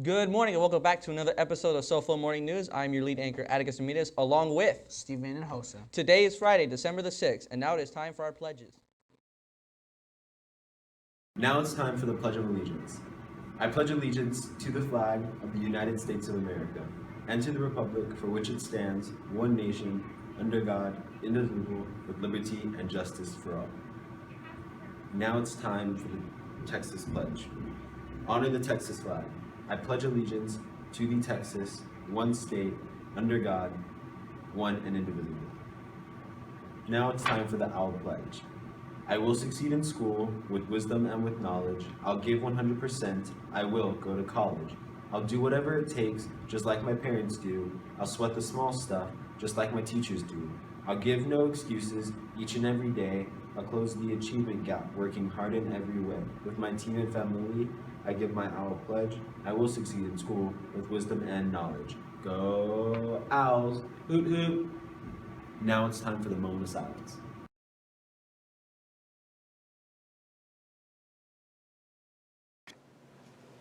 Good morning and welcome back to another episode of SoFlo Morning News. I'm your lead anchor, Atticus Ramirez, along with Steven and Hosa. Today is Friday, December the 6th, and now it is time for our pledges. Now it's time for the Pledge of Allegiance. I pledge allegiance to the flag of the United States of America and to the republic for which it stands, one nation, under God, indivisible, with liberty and justice for all. Now it's time for the Texas Pledge. Honor the Texas flag. I pledge allegiance to the Texas, one state, under God, one and indivisible. Now it's time for the OWL Pledge. I will succeed in school with wisdom and with knowledge. I'll give 100%. I will go to college. I'll do whatever it takes, just like my parents do. I'll sweat the small stuff, just like my teachers do. I'll give no excuses each and every day. I'll close the achievement gap, working hard in every way. With my team and family, I give my OWL Pledge. I will succeed in school with wisdom and knowledge. Go Owls! Hoot hoot! Now it's time for the moment of silence.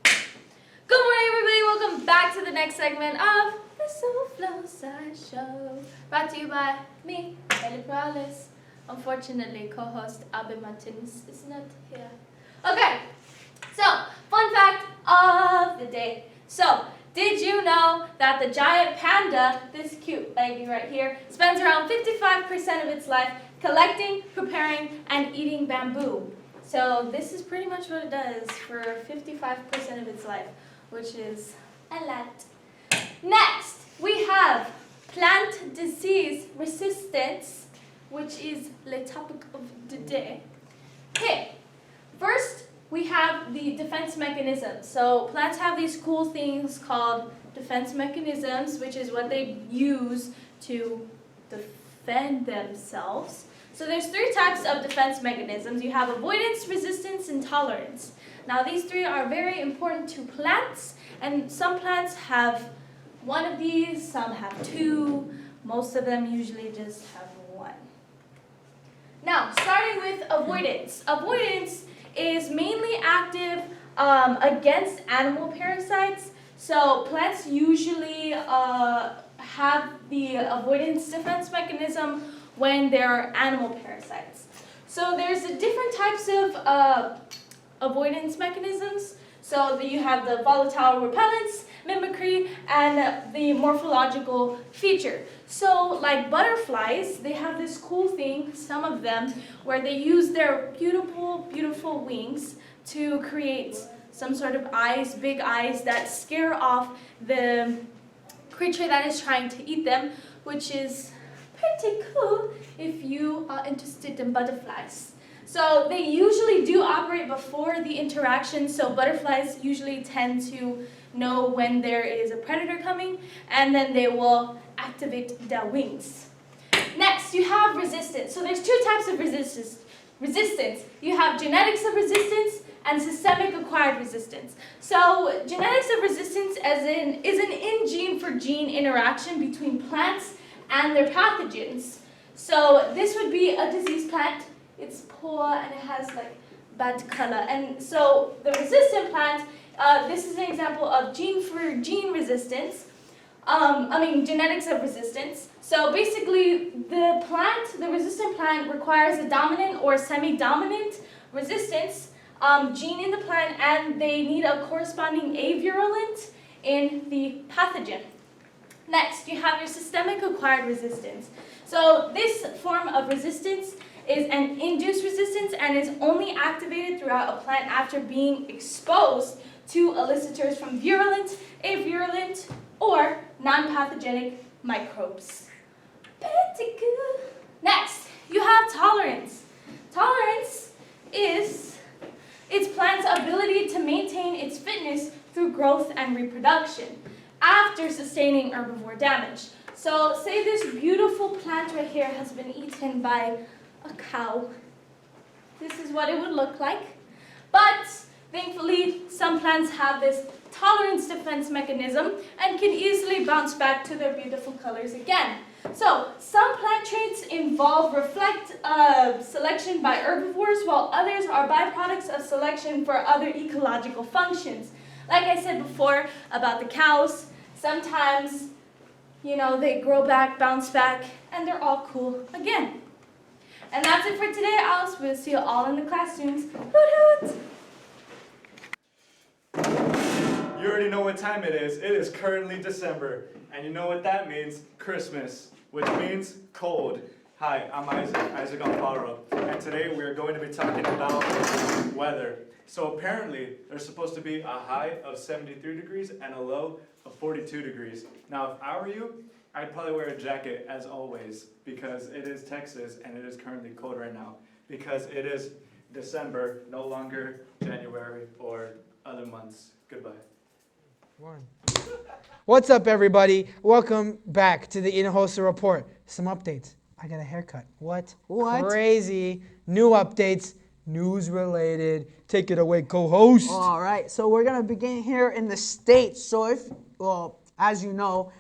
Good morning, everybody. Welcome back to the next segment of the SoFlo Sideshow. Brought to you by me, Ellie Perales. Unfortunately, co-host Albert Martinez is not here. Okay, so fun fact of the day. So, did you know that the giant panda, this cute baby right here, spends around 55% of its life collecting, preparing, and eating bamboo? So this is pretty much what it does for 55% of its life, which is a lot. Next, we have plant disease resistance, which is the topic of the day. Okay, first we have the defense mechanism. So plants have these cool things called defense mechanisms, which is what they use to defend themselves. So there's three types of defense mechanisms. You have avoidance, resistance, and tolerance. Now these three are very important to plants, and some plants have one of these, some have two, most of them usually just have one. Now, starting with avoidance. Avoidance is mainly active against animal parasites. So plants usually have the avoidance defense mechanism when there are animal parasites. So there's different types of avoidance mechanisms. So you have the volatile repellents, mimicry, and the morphological feature. So like butterflies, they have this cool thing, some of them, where they use their beautiful, beautiful wings to create some sort of eyes, big eyes, that scare off the creature that is trying to eat them, which is pretty cool if you are interested in butterflies. So they usually do operate before the interaction, so butterflies usually tend to know when there is a predator coming, and then they will activate their wings. Next, you have resistance. So there's two types of resistance. You have genetics of resistance and systemic acquired resistance. So genetics of resistance is an in-gene for gene interaction between plants and their pathogens. So this would be a disease plant. It's poor and it has like bad color. And so the resistant plant, this is an example of gene for gene resistance. Genetics of resistance. So basically the resistant plant requires a dominant or semi-dominant resistance gene in the plant, and they need a corresponding avirulent in the pathogen. Next, you have your systemic acquired resistance. So this form of resistance is an induced resistance and is only activated throughout a plant after being exposed to elicitors from virulent, avirulent, or non-pathogenic microbes. Pretty good. Next, you have tolerance. Tolerance is its plant's ability to maintain its fitness through growth and reproduction after sustaining herbivore damage. So say this beautiful plant right here has been eaten by a cow. This is what it would look like. But thankfully, some plants have this tolerance defense mechanism and can easily bounce back to their beautiful colors again. So some plant traits reflect selection by herbivores, while others are byproducts of selection for other ecological functions. Like I said before about the cows, sometimes, they grow back, bounce back, and they're all cool again. And that's it for today, Alice. We'll see you all in the classrooms. Hoot hoot! You already know what time it is. It is currently December. And you know what that means? Christmas, which means cold. Hi, I'm Isaac Alfaro. And today we are going to be talking about weather. So apparently, there's supposed to be a high of 73 degrees and a low of 42 degrees. Now, if I were you, I'd probably wear a jacket as always because it is Texas and it is currently cold right now because it is December, no longer January or other months. Goodbye. What's up, everybody? Welcome back to the Hinojosa Report. Some updates. I got a haircut. What? Crazy. New updates. News related. Take it away, co-host. All right, so we're gonna begin here in the States. So as you know,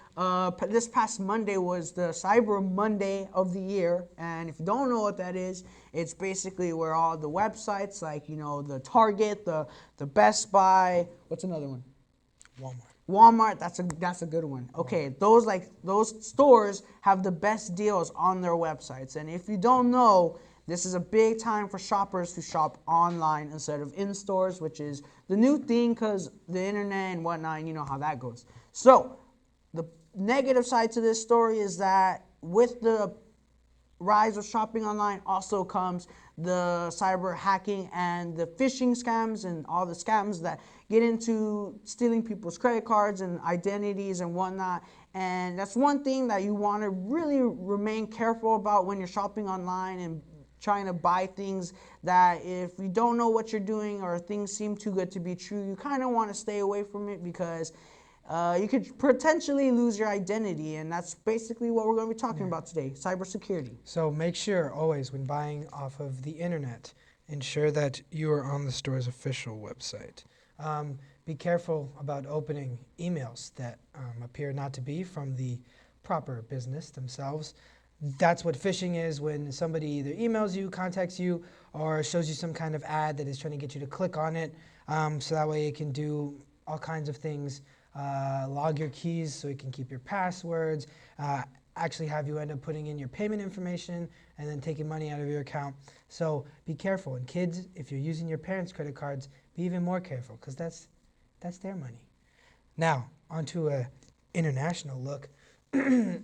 this past Monday was the Cyber Monday of the year, and if you don't know what that is, it's basically where all the websites like the Target, the Best Buy, what's another one? Walmart, that's a good one. Okay, those stores have the best deals on their websites, and if you don't know, this is a big time for shoppers to shop online instead of in stores, which is the new thing because the internet and whatnot, and you know how that goes. So the negative side to this story is that with the rise of shopping online also comes the cyber hacking and the phishing scams and all the scams that get into stealing people's credit cards and identities and whatnot. And that's one thing that you want to really remain careful about when you're shopping online and trying to buy things that if you don't know what you're doing or things seem too good to be true, you kind of want to stay away from it because you could potentially lose your identity, and that's basically what we're going to be talking about today, cybersecurity. So make sure always when buying off of the internet, ensure that you are on the store's official website. Be careful about opening emails that appear not to be from the proper business themselves. That's what phishing is, when somebody either emails you, contacts you, or shows you some kind of ad that is trying to get you to click on it, so that way it can do all kinds of things. Log your keys so it can keep your passwords, actually have you end up putting in your payment information and then taking money out of your account. So be careful. And kids, if you're using your parents' credit cards, be even more careful because that's their money. Now, onto an international look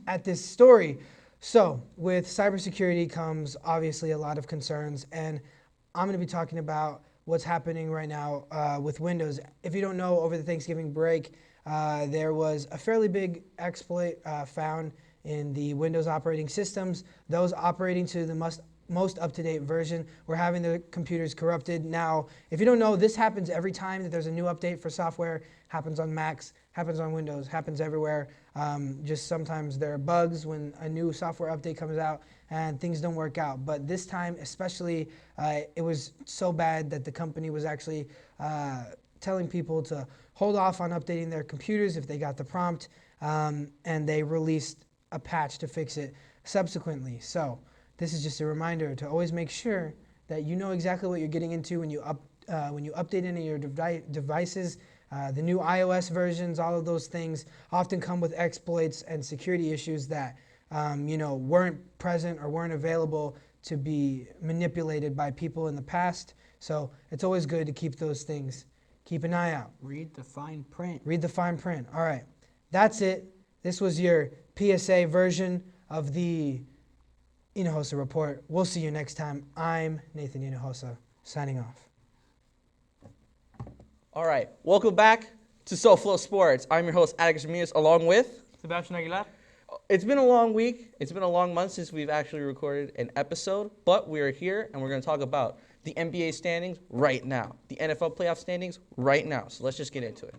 at this story. So with cybersecurity comes obviously a lot of concerns, and I'm going to be talking about what's happening right now with Windows. If you don't know, over the Thanksgiving break, there was a fairly big exploit found in the Windows operating systems. Those operating to the most up-to-date version were having their computers corrupted. Now, if you don't know, this happens every time that there's a new update for software. Happens on Macs, happens on Windows, happens everywhere. Just sometimes there are bugs when a new software update comes out and things don't work out. But this time especially, it was so bad that the company was actually telling people to hold off on updating their computers if they got the prompt, and they released a patch to fix it subsequently. So this is just a reminder to always make sure that you know exactly what you're getting into when you update any of your devices. The new iOS versions, all of those things often come with exploits and security issues that weren't present or weren't available to be manipulated by people in the past. So it's always good to keep those things. Keep an eye out. Read the fine print. Read the fine print. All right. That's it. This was your PSA version of the Hinojosa Report. We'll see you next time. I'm Nathan Hinojosa, signing off. All right, welcome back to SoFlo Sports. I'm your host, Atticus Ramirez, along with Sebastian Aguilar. It's been a long week. It's been a long month since we've actually recorded an episode, but we are here and we're going to talk about the NBA standings right now, the NFL playoff standings right now. So let's just get into it.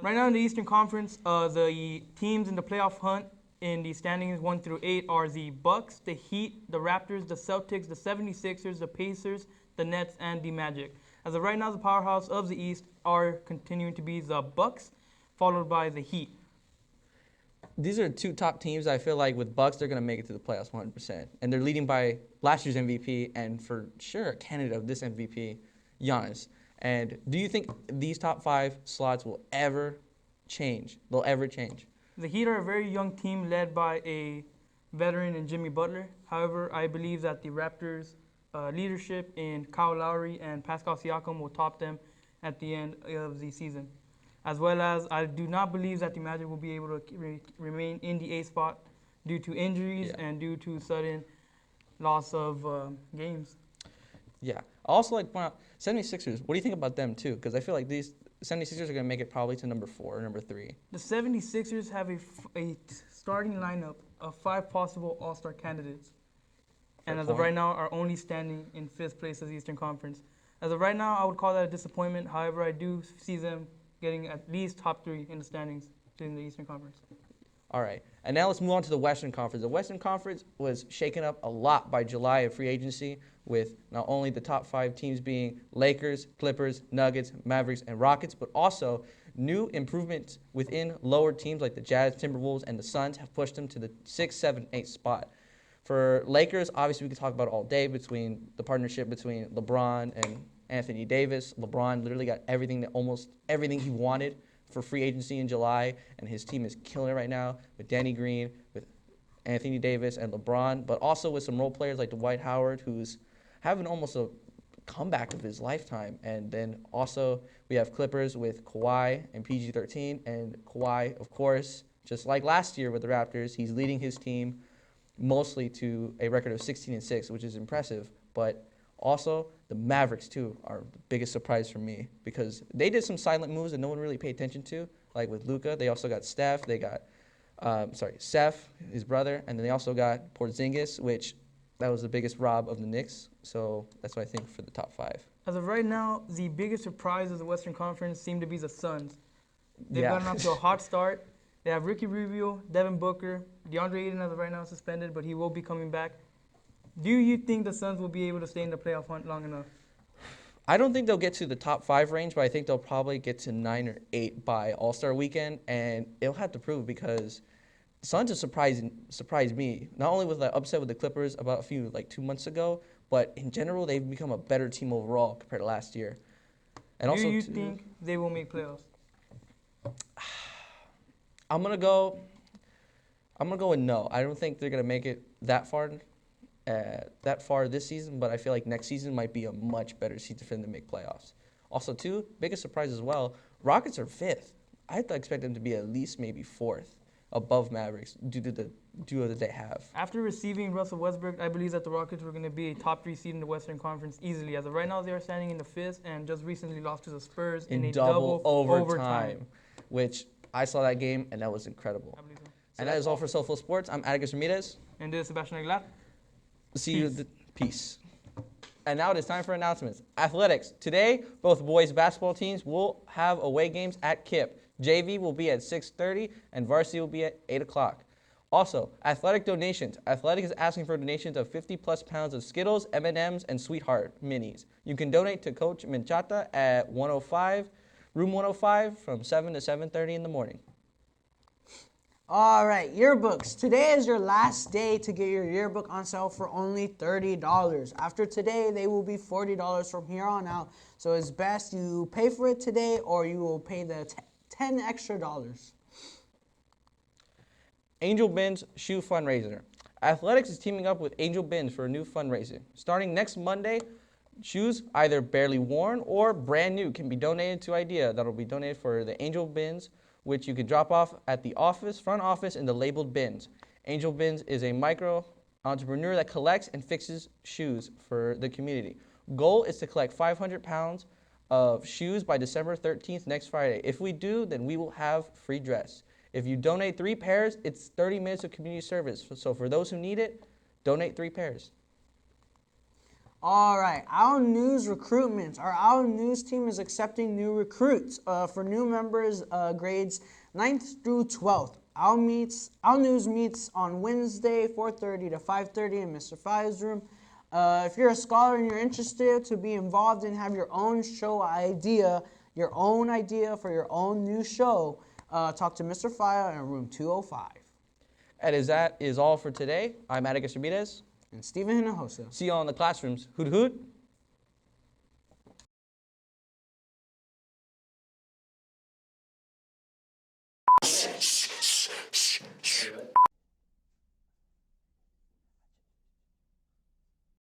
Right now in the Eastern Conference, the teams in the playoff hunt in the standings 1 through 8 are the Bucks, the Heat, the Raptors, the Celtics, the 76ers, the Pacers, the Nets, and the Magic. As of right now, the powerhouse of the East are continuing to be the Bucks, followed by the Heat. These are two top teams. I feel like with Bucks, they're going to make it to the playoffs 100%. And they're leading by last year's MVP and for sure candidate of this MVP, Giannis. And do you think these top 5 slots will ever change? They'll ever change? The Heat are a very young team led by a veteran in Jimmy Butler. However, I believe that the Raptors' leadership in Kyle Lowry and Pascal Siakam will top them at the end of the season. As well as, I do not believe that the Magic will be able to remain in the A spot due to injuries and due to sudden loss of games. Yeah. I also like to point out 76ers. What do you think about them too? Because I feel like these 76ers are going to make it probably to number 4 or number 3. The 76ers have a starting lineup of 5 possible All-Star candidates. And as of right now, are only standing in 5th place of the Eastern Conference. As of right now, I would call that a disappointment. However, I do see them getting at least top 3 in the standings in the Eastern Conference. All right. And now let's move on to the Western Conference. The Western Conference was shaken up a lot by July of free agency, with not only the top 5 teams being Lakers, Clippers, Nuggets, Mavericks, and Rockets, but also new improvements within lower teams like the Jazz, Timberwolves, and the Suns have pushed them to the 6, 7, 8 spot. For Lakers, obviously we could talk about it all day between the partnership between LeBron and Anthony Davis. LeBron literally got almost everything he wanted for free agency in July, and his team is killing it right now with Danny Green, with Anthony Davis, and LeBron, but also with some role players like Dwight Howard, who's having almost a comeback of his lifetime. And then also we have Clippers with Kawhi and PG-13, and Kawhi, of course, just like last year with the Raptors, he's leading his team mostly to a record of 16-6, which is impressive. But also, the Mavericks, too, are the biggest surprise for me because they did some silent moves that no one really paid attention to, like with Luka. They also got Steph. They got, Seth, his brother, and then they also got Porzingis, which that was the biggest rob of the Knicks. So that's what I think for the top 5. As of right now, the biggest surprise of the Western Conference seem to be the Suns. They've gotten off to a hot start. They have Ricky Rubio, Devin Booker, DeAndre Ayton as of right now suspended, but he will be coming back. Do you think the Suns will be able to stay in the playoff hunt long enough? I don't think they'll get to the top 5 range, but I think they'll probably get to 9 or 8 by All-Star weekend, and it'll have to prove because Suns have surprised me, not only with the upset with the Clippers about 2 months ago, but in general, they've become a better team overall compared to last year. And Do you think they will make playoffs? I'm gonna go with no. I don't think they're gonna make it that far this season, but I feel like next season might be a much better season for them to make playoffs. Also, too, biggest surprise as well, Rockets are 5th. I expect them to be at least maybe 4th above Mavericks due to the duo that they have. After receiving Russell Westbrook, I believe that the Rockets were going to be a top 3 seed in the Western Conference easily. As of right now, they are standing in the 5th and just recently lost to the Spurs in a double overtime, which I saw that game, and that was incredible. I believe so. And that is all for SoFlo Sports. I'm Atticus Ramirez. And this is Sebastian Aguilar. See you. Peace. And now it is time for announcements. Athletics. Today, both boys basketball teams will have away games at KIPP. JV will be at 6:30, and varsity will be at 8 o'clock. Also, athletic donations. Athletic is asking for donations of 50-plus pounds of Skittles, M&Ms, and Sweetheart Minis. You can donate to Coach Minchata at room 105 from 7 to 7:30 in the morning. All right, yearbooks. Today is your last day to get your yearbook on sale for only $30. After today, they will be $40 from here on out. So it's best you pay for it today or you will pay the $10 extra. Angel Bins Shoe Fundraiser. Athletics is teaming up with Angel Bins for a new fundraiser. Starting next Monday, shoes either barely worn or brand new can be donated to IDEA. That will be donated for the Angel Bins, which you can drop off at the front office in the labeled bins. Angel Bins is a micro entrepreneur that collects and fixes shoes for the community. Goal is to collect 500 pounds of shoes by December 13th, next Friday. If we do, then we will have free dress. If you donate 3 pairs, it's 30 minutes of community service. So for those who need it, donate 3 pairs. All right, Our News recruitment. Our Our News team is accepting new recruits for new members grades 9th through 12th. Our News meets on Wednesday, 4:30 to 5:30 in Mr. Five's room. If you're a scholar and you're interested to be involved and have your own show idea, for your own new show, talk to Mr. Fire in room 205. And that is all for today. I'm Atticus Ramirez. And Stephen Hinojosa. See you all in the classrooms. Hoot hoot. shh.